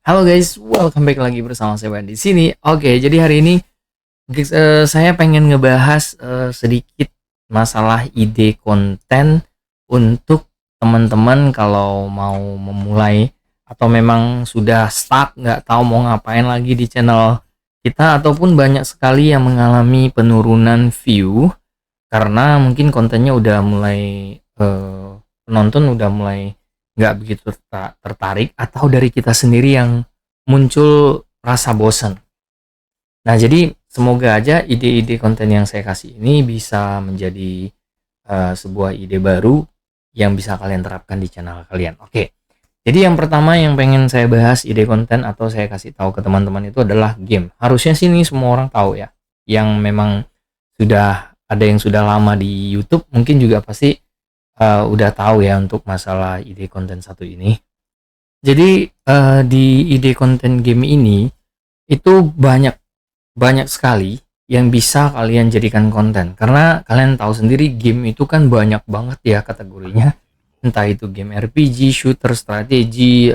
Halo guys, welcome back lagi bersama saya Wan di sini. Oke, jadi hari ini guys, saya pengen ngebahas sedikit masalah ide konten untuk teman-teman kalau mau memulai atau memang sudah stuck nggak tahu mau ngapain lagi di channel kita, ataupun banyak sekali yang mengalami penurunan view karena mungkin kontennya udah mulai penonton udah mulai nggak begitu tertarik, atau dari kita sendiri yang muncul rasa bosan. Nah, jadi semoga aja ide-ide konten yang saya kasih ini bisa menjadi sebuah ide baru yang bisa kalian terapkan di channel kalian. Oke, jadi yang pertama yang pengen saya bahas ide konten atau saya kasih tahu ke teman-teman itu adalah game. Harusnya sih ini semua orang tahu ya, yang memang sudah ada yang sudah lama di YouTube mungkin juga pasti udah tahu ya untuk masalah ide konten satu ini. Jadi di ide konten game ini itu banyak sekali yang bisa kalian jadikan konten, karena kalian tahu sendiri game itu kan banyak banget ya kategorinya, entah itu game RPG, shooter, strategi,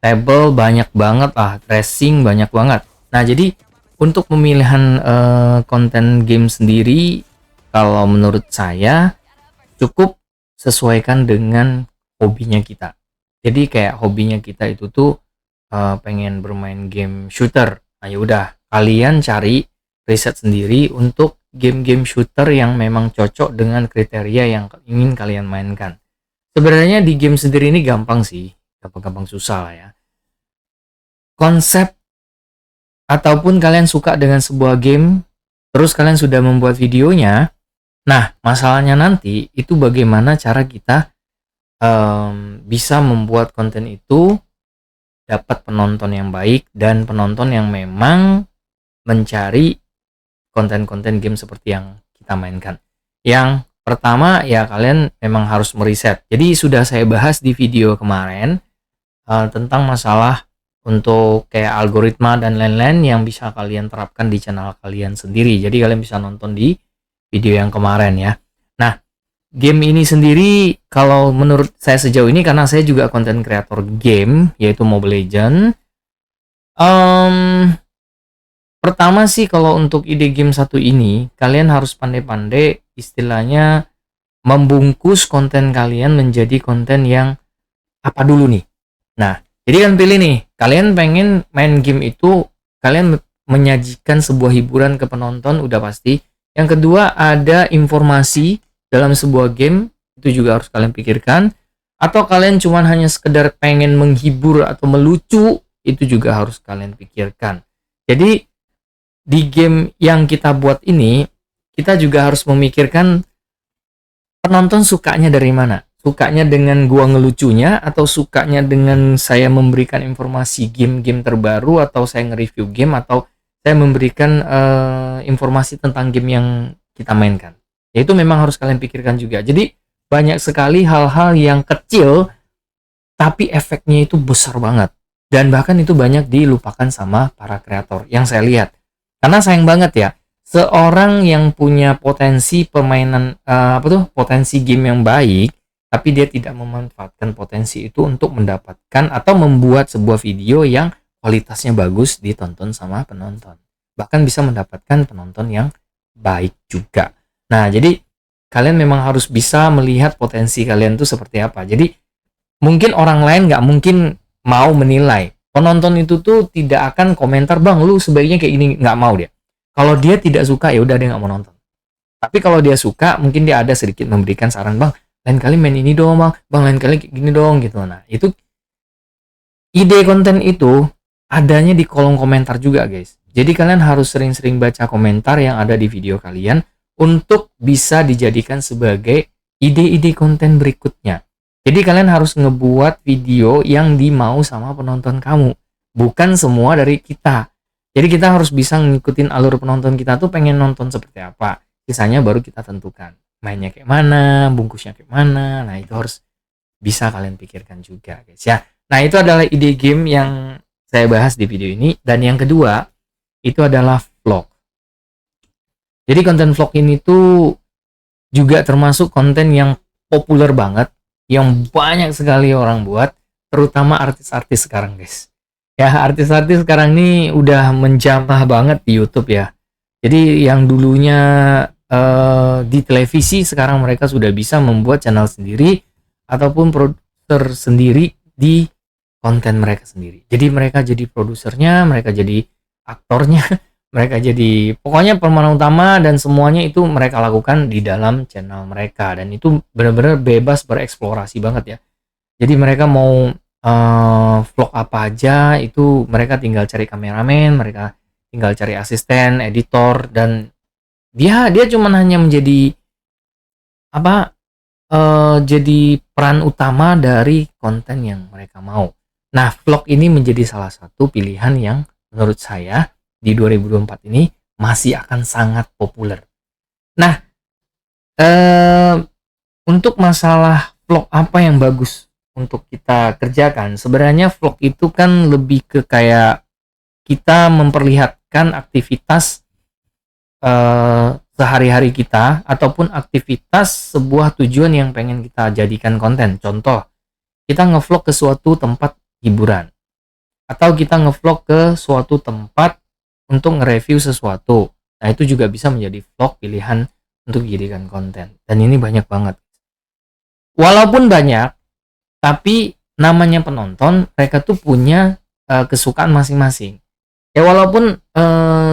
table banyak banget lah, racing banyak banget. Nah, jadi untuk pemilihan konten game sendiri, kalau menurut saya cukup sesuaikan dengan hobinya kita. Jadi kayak hobinya kita itu tuh pengen bermain game shooter. Nah, yaudah kalian cari riset sendiri untuk game-game shooter yang memang cocok dengan kriteria yang ingin kalian mainkan. Sebenarnya di game sendiri ini gampang sih, gampang-gampang susah lah ya. Konsep ataupun kalian suka dengan sebuah game, terus kalian sudah membuat videonya. Nah, masalahnya nanti itu bagaimana cara kita bisa membuat konten itu dapat penonton yang baik dan penonton yang memang mencari konten-konten game seperti yang kita mainkan. Yang pertama ya, kalian memang harus meriset. Jadi sudah saya bahas di video kemarin tentang masalah untuk kayak algoritma dan lain-lain yang bisa kalian terapkan di channel kalian sendiri. Jadi kalian bisa nonton di video yang kemarin ya. Nah, game ini sendiri kalau menurut saya sejauh ini, karena saya juga konten kreator game yaitu Mobile Legends. Pertama sih, kalau untuk ide game satu ini kalian harus pandai-pandai istilahnya membungkus konten kalian menjadi konten yang apa dulu nih. Nah, jadi kan pilih nih, kalian pengen main game itu kalian menyajikan sebuah hiburan ke penonton, udah pasti. Yang kedua, ada informasi dalam sebuah game, itu juga harus kalian pikirkan. Atau kalian cuma hanya sekedar pengen menghibur atau melucu, itu juga harus kalian pikirkan. Jadi di game yang kita buat ini, kita juga harus memikirkan penonton sukanya dari mana. Sukanya dengan gua ngelucunya, atau sukanya dengan saya memberikan informasi game-game terbaru, atau saya nge-review game, atau saya memberikan informasi tentang game yang kita mainkan. Ya, itu memang harus kalian pikirkan juga. Jadi banyak sekali hal-hal yang kecil tapi efeknya itu besar banget, dan bahkan itu banyak dilupakan sama para kreator yang saya lihat. Karena sayang banget ya, seorang yang punya potensi permainan potensi game yang baik, tapi dia tidak memanfaatkan potensi itu untuk mendapatkan atau membuat sebuah video yang kualitasnya bagus ditonton sama penonton, bahkan bisa mendapatkan penonton yang baik juga. Nah, jadi kalian memang harus bisa melihat potensi kalian tuh seperti apa. Jadi mungkin orang lain nggak mungkin mau menilai. Penonton itu tuh tidak akan komentar, bang lu sebaiknya kayak gini, nggak mau dia. Kalau dia tidak suka ya udah dia nggak mau nonton. Tapi kalau dia suka, mungkin dia ada sedikit memberikan saran, bang lain kali main ini dong, bang lain kali kayak gini dong gitu. Nah, itu ide konten itu adanya di kolom komentar juga guys. Jadi kalian harus sering-sering baca komentar yang ada di video kalian untuk bisa dijadikan sebagai ide-ide konten berikutnya. Jadi kalian harus ngebuat video yang dimau sama penonton kamu, bukan semua dari kita. Jadi kita harus bisa ngikutin alur penonton kita tuh pengen nonton seperti apa. Sisanya baru kita tentukan mainnya kayak mana, bungkusnya kayak mana. Nah, itu harus bisa kalian pikirkan juga guys ya. Nah, itu adalah ide game yang saya bahas di video ini. Dan yang kedua itu adalah vlog. Jadi konten vlog ini tuh juga termasuk konten yang populer banget, yang banyak sekali orang buat, terutama artis-artis sekarang guys. Ya, artis-artis sekarang ini udah menjamah banget di YouTube ya. Jadi yang dulunya di televisi, sekarang mereka sudah bisa membuat channel sendiri ataupun produser sendiri di konten mereka sendiri. Jadi mereka jadi produsernya, mereka jadi aktornya, mereka jadi pokoknya pemeran utama, dan semuanya itu mereka lakukan di dalam channel mereka, dan itu benar-benar bebas bereksplorasi banget ya. Jadi mereka mau vlog apa aja itu mereka tinggal cari kameramen, mereka tinggal cari asisten, editor, dan dia cuman hanya menjadi apa jadi peran utama dari konten yang mereka mau. Nah, vlog ini menjadi salah satu pilihan yang menurut saya di 2024 ini masih akan sangat populer. Nah, untuk masalah vlog apa yang bagus untuk kita kerjakan, sebenarnya vlog itu kan lebih ke kayak kita memperlihatkan aktivitas sehari-hari kita ataupun aktivitas sebuah tujuan yang pengen kita jadikan konten. Contoh, kita ngevlog ke suatu tempat hiburan, atau kita ngevlog ke suatu tempat untuk nge-review sesuatu. Nah, itu juga bisa menjadi vlog pilihan untuk dijadikan konten. Dan ini banyak banget. Walaupun banyak, tapi namanya penonton, mereka tuh punya kesukaan masing-masing. Ya walaupun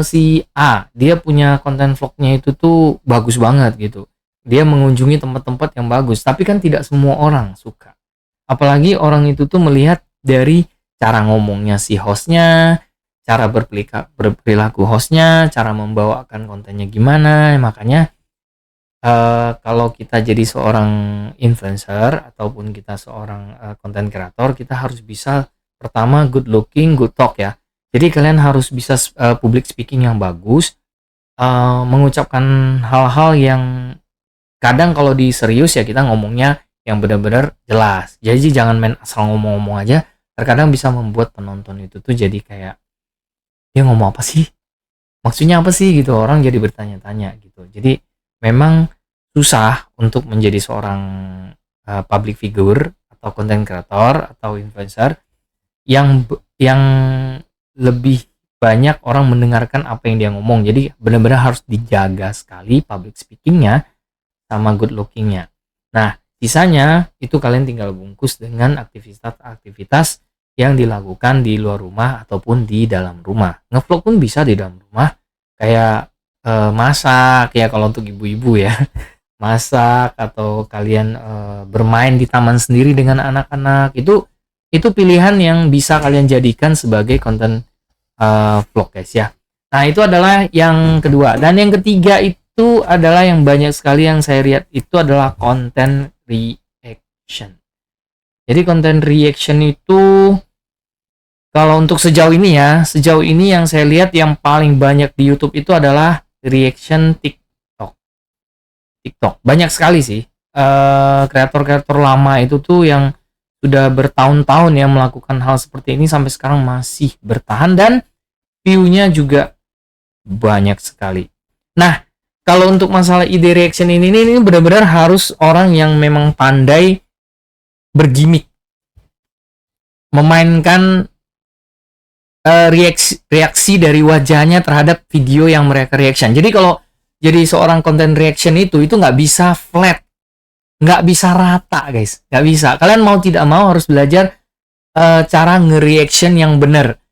si A, dia punya konten vlognya itu tuh bagus banget gitu. Dia mengunjungi tempat-tempat yang bagus, tapi kan tidak semua orang suka. Apalagi orang itu tuh melihat dari cara ngomongnya si hostnya, cara berperilaku hostnya, cara membawakan kontennya gimana. Makanya kalau kita jadi seorang influencer ataupun kita seorang content creator, kita harus bisa pertama good looking, good talk ya. Jadi kalian harus bisa public speaking yang bagus, mengucapkan hal-hal yang kadang kalau di serius ya kita ngomongnya yang benar-benar jelas. Jadi jangan main asal ngomong-ngomong aja. Terkadang bisa membuat penonton itu tuh jadi kayak, dia ngomong apa sih? Maksudnya apa sih gitu, orang jadi bertanya-tanya gitu. Jadi memang susah untuk menjadi seorang public figure atau content creator atau influencer yang lebih banyak orang mendengarkan apa yang dia ngomong. Jadi benar-benar harus dijaga sekali public speakingnya sama good lookingnya. Nah, sisanya itu kalian tinggal bungkus dengan aktivitas-aktivitas yang dilakukan di luar rumah ataupun di dalam rumah. Ngevlog pun bisa di dalam rumah, kayak masak ya kalau untuk ibu-ibu ya. Masak, atau kalian bermain di taman sendiri dengan anak-anak. Itu pilihan yang bisa kalian jadikan sebagai konten vlog guys ya. Nah, itu adalah yang kedua. Dan yang ketiga itu adalah yang banyak sekali yang saya lihat itu adalah konten reaction. Jadi konten reaction itu kalau untuk sejauh ini yang saya lihat yang paling banyak di YouTube itu adalah reaction TikTok. Banyak sekali sih kreator-kreator lama itu tuh yang sudah bertahun-tahun yang melakukan hal seperti ini sampai sekarang masih bertahan dan view-nya juga banyak sekali. Nah, kalau untuk masalah ide reaction ini benar-benar harus orang yang memang pandai bergimmick, memainkan reaksi dari wajahnya terhadap video yang mereka reaction. Jadi kalau jadi seorang content reaction itu nggak bisa flat, nggak bisa rata guys, nggak bisa. Kalian mau tidak mau harus belajar cara nge-reaction yang benar,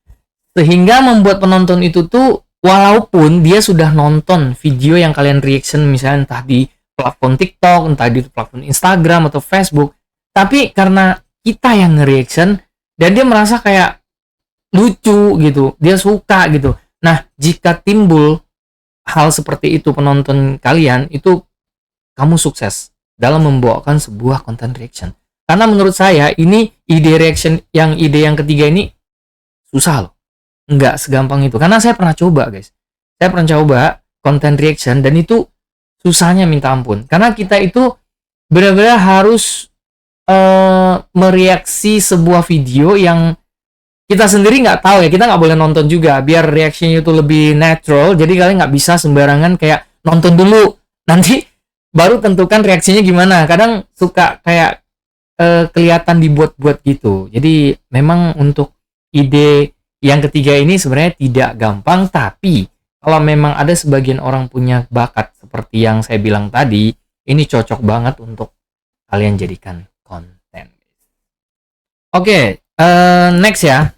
sehingga membuat penonton itu tuh walaupun dia sudah nonton video yang kalian reaction misalnya entah di platform TikTok, entah di platform Instagram atau Facebook, tapi karena kita yang nge-reaction dan dia merasa kayak lucu gitu, dia suka gitu. Nah, jika timbul hal seperti itu penonton kalian, itu kamu sukses dalam membawakan sebuah content reaction. Karena menurut saya ini ide reaction ide yang ketiga ini susah loh. Nggak segampang itu. Karena saya pernah coba guys. Saya pernah coba content reaction dan itu susahnya minta ampun. Karena kita itu benar-benar harus mereaksi sebuah video yang kita sendiri nggak tahu ya, kita nggak boleh nonton juga biar reaksinya itu lebih natural. Jadi kalian nggak bisa sembarangan kayak nonton dulu nanti baru tentukan reaksinya gimana. Kadang suka kayak kelihatan dibuat-buat gitu. Jadi memang untuk ide yang ketiga ini sebenarnya tidak gampang, tapi kalau memang ada sebagian orang punya bakat seperti yang saya bilang tadi, ini cocok banget untuk kalian jadikan konten. Oke, next ya.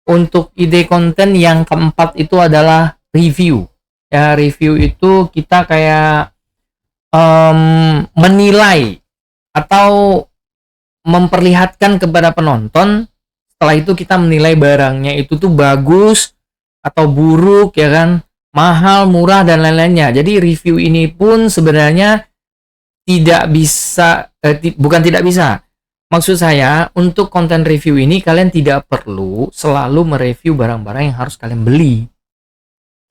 Untuk ide konten yang keempat itu adalah review. Ya, review itu kita kayak menilai atau memperlihatkan kepada penonton. Setelah itu kita menilai barangnya itu tuh bagus atau buruk, ya kan, mahal, murah, dan lain-lainnya. Jadi review ini pun sebenarnya tidak bisa, bukan tidak bisa. Maksud saya, untuk konten review ini kalian tidak perlu selalu mereview barang-barang yang harus kalian beli.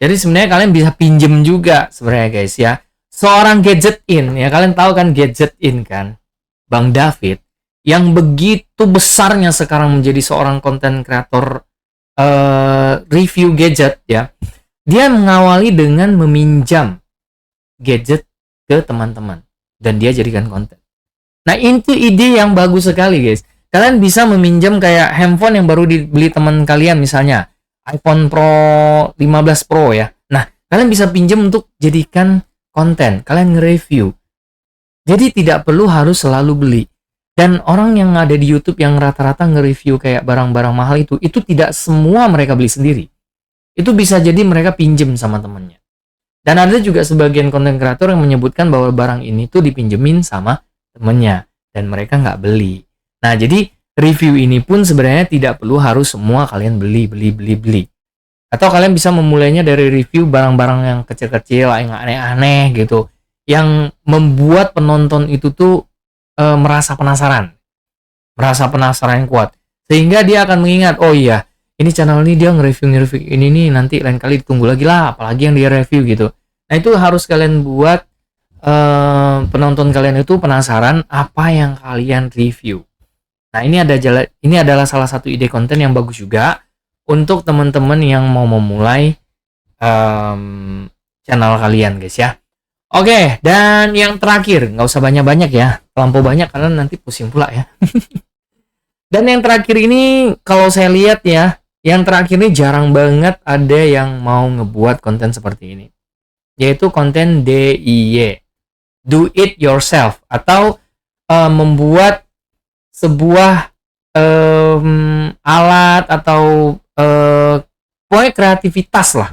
Jadi sebenarnya kalian bisa pinjem juga sebenarnya guys ya. Seorang Gadget In, ya kalian tahu kan Gadget In kan, Bang David, yang begitu besarnya sekarang menjadi seorang konten kreator review gadget ya. Dia mengawali dengan meminjam gadget ke teman-teman dan dia jadikan konten. Nah, itu ide yang bagus sekali guys. Kalian bisa meminjam kayak handphone yang baru dibeli teman kalian, misalnya iPhone Pro 15 Pro ya. Nah, kalian bisa pinjam untuk jadikan konten. Kalian nge-review. Jadi tidak perlu harus selalu beli. Dan orang yang ada di YouTube yang rata-rata nge-review kayak barang-barang mahal itu tidak semua mereka beli sendiri. Itu bisa jadi mereka pinjem sama temennya. Dan ada juga sebagian konten kreator yang menyebutkan bahwa barang ini tuh dipinjemin sama temennya dan mereka nggak beli. Nah, jadi review ini pun sebenarnya tidak perlu harus semua kalian beli. Atau kalian bisa memulainya dari review barang-barang yang kecil-kecil, yang aneh-aneh gitu, yang membuat penonton itu tuh merasa penasaran yang kuat, sehingga dia akan mengingat, oh iya, ini channel ini dia nge-review ini nih, nanti lain kali ditunggu lagi lah, apalagi yang dia review gitu. Nah, itu harus kalian buat penonton kalian itu penasaran apa yang kalian review. Nah, ini adalah salah satu ide konten yang bagus juga untuk teman-teman yang mau memulai channel kalian guys ya. Oke, dan yang terakhir, nggak usah banyak-banyak ya, terlampau banyak karena nanti pusing pula ya. Dan yang terakhir ini kalau saya lihat ya, yang terakhir ini jarang banget ada yang mau ngebuat konten seperti ini, yaitu konten DIY, do it yourself, atau membuat sebuah alat atau pokoknya kreativitas lah.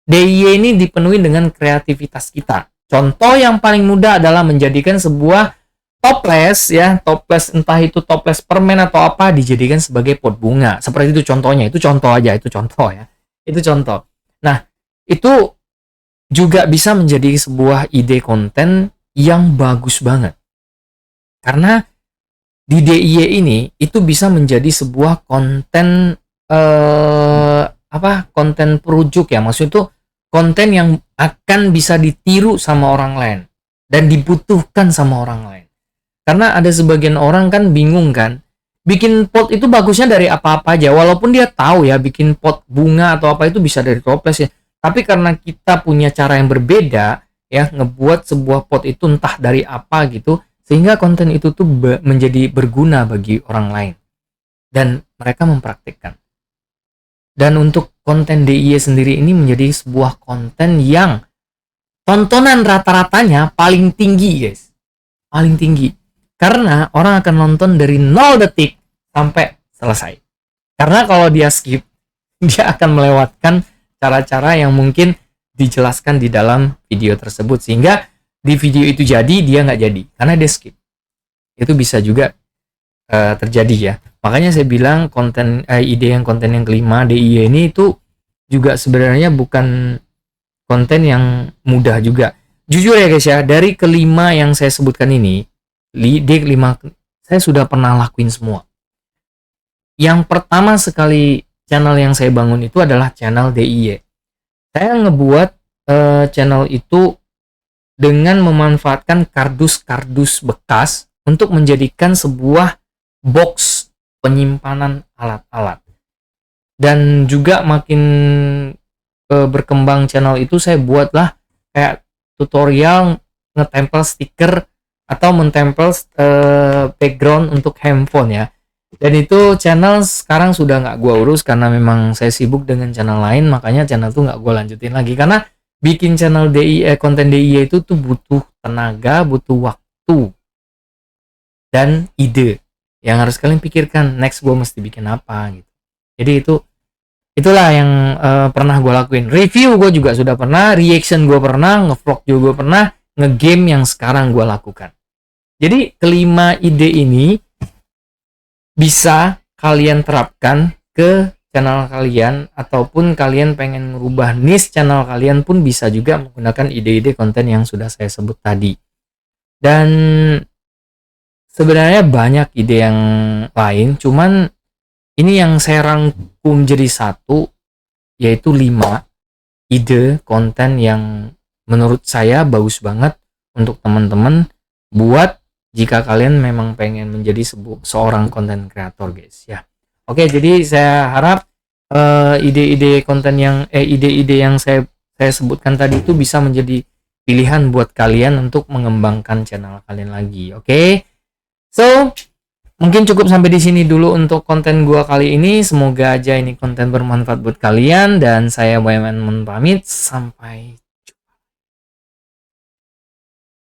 DIY ini dipenuhi dengan kreativitas kita. Contoh yang paling mudah adalah menjadikan sebuah toples ya, toples entah itu toples permen atau apa, dijadikan sebagai pot bunga. Seperti itu contohnya, itu contoh aja, itu contoh ya. Itu contoh. Nah, itu juga bisa menjadi sebuah ide konten yang bagus banget. Karena di DIY ini itu bisa menjadi sebuah konten konten perujuk ya. Maksudnya itu konten yang akan bisa ditiru sama orang lain dan dibutuhkan sama orang lain. Karena ada sebagian orang kan bingung kan, bikin pot itu bagusnya dari apa-apa aja, walaupun dia tahu ya bikin pot bunga atau apa itu bisa dari toples ya. Tapi karena kita punya cara yang berbeda ya, ngebuat sebuah pot itu entah dari apa gitu, sehingga konten itu tuh menjadi berguna bagi orang lain dan mereka mempraktikkan. Dan untuk konten DIY sendiri ini menjadi sebuah konten yang tontonan rata-ratanya paling tinggi guys, paling tinggi, karena orang akan nonton dari 0 detik sampai selesai. Karena kalau dia skip, dia akan melewatkan cara-cara yang mungkin dijelaskan di dalam video tersebut, sehingga di video itu jadi dia nggak jadi karena dia skip. Itu bisa juga terjadi ya. Makanya saya bilang konten konten yang kelima DIY ini itu juga sebenarnya bukan konten yang mudah juga. Jujur ya guys ya, dari kelima yang saya sebutkan ini, D5 saya sudah pernah lakuin semua. Yang pertama sekali channel yang saya bangun itu adalah channel DIY. Saya ngebuat channel itu dengan memanfaatkan kardus-kardus bekas untuk menjadikan sebuah box penyimpanan alat-alat. Dan juga makin berkembang channel itu, saya buatlah kayak tutorial ngetempel stiker atau mentempel background untuk handphone ya. Dan itu channel sekarang sudah nggak gua urus karena memang saya sibuk dengan channel lain, makanya channel tuh nggak gua lanjutin lagi karena bikin channel konten DIY itu tuh butuh tenaga, butuh waktu dan ide yang harus kalian pikirkan. Next gua mesti bikin apa gitu. Jadi itulah yang pernah gue lakuin. Review gue juga sudah pernah, reaction gue pernah, ngevlog juga pernah, ngegame yang sekarang gue lakukan. Jadi kelima ide ini bisa kalian terapkan ke channel kalian, ataupun kalian pengen merubah niche channel kalian pun bisa juga menggunakan ide-ide konten yang sudah saya sebut tadi. Dan sebenarnya banyak ide yang lain, cuman ini yang saya rangkum jadi satu, yaitu 5 ide konten yang menurut saya bagus banget untuk teman-teman buat jika kalian memang pengen menjadi seorang konten kreator, guys ya. Oke, jadi saya harap ide-ide konten yang ide-ide yang saya sebutkan tadi itu bisa menjadi pilihan buat kalian untuk mengembangkan channel kalian lagi. Oke. So, mungkin cukup sampai di sini dulu untuk konten gua kali ini. Semoga aja ini konten bermanfaat buat kalian, dan saya Boyaman pamit, sampai